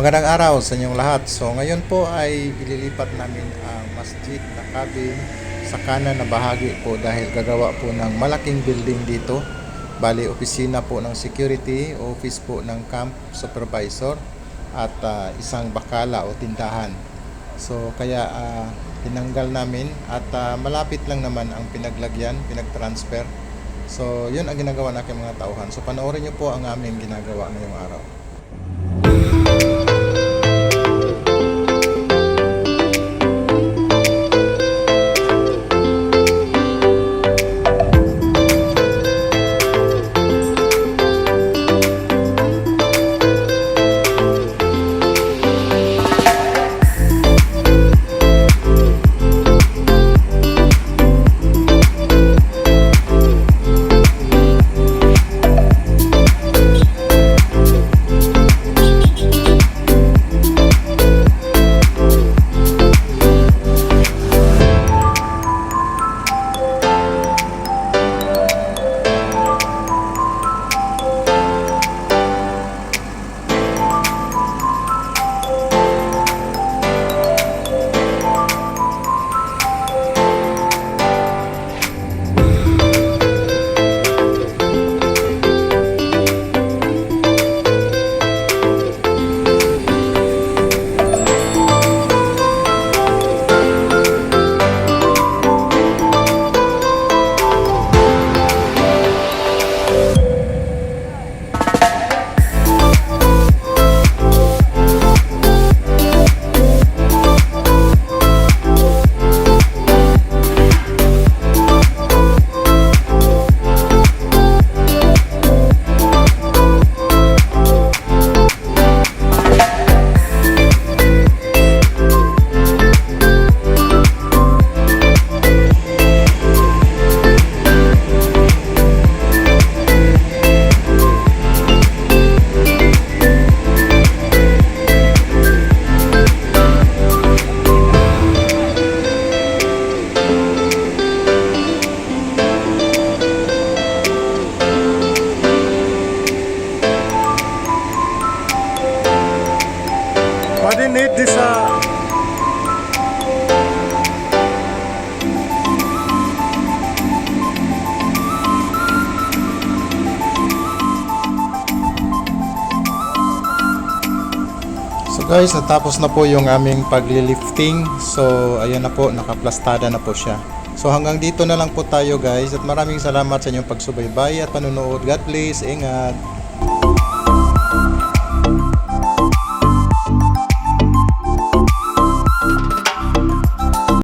Magandang araw sa inyong lahat. So ngayon po ay ililipat namin ang masjid na cabin sa kanan na bahagi po dahil gagawa po ng malaking building dito. Bali, opisina po ng security, office po ng camp supervisor at isang bakala o tindahan. So kaya tinanggal namin at malapit lang naman ang pinaglagyan, pinagtransfer. So yun ang ginagawa natin mga tauhan. So panoorin nyo po ang aming ginagawa ngayong araw. Why do you need this? So guys, natapos na po yung aming paglilifting. So ayan na po, nakaplastada na po siya. So hanggang dito na lang po tayo guys at maraming salamat sa inyong pagsubaybay at panunood. God bless, ingat!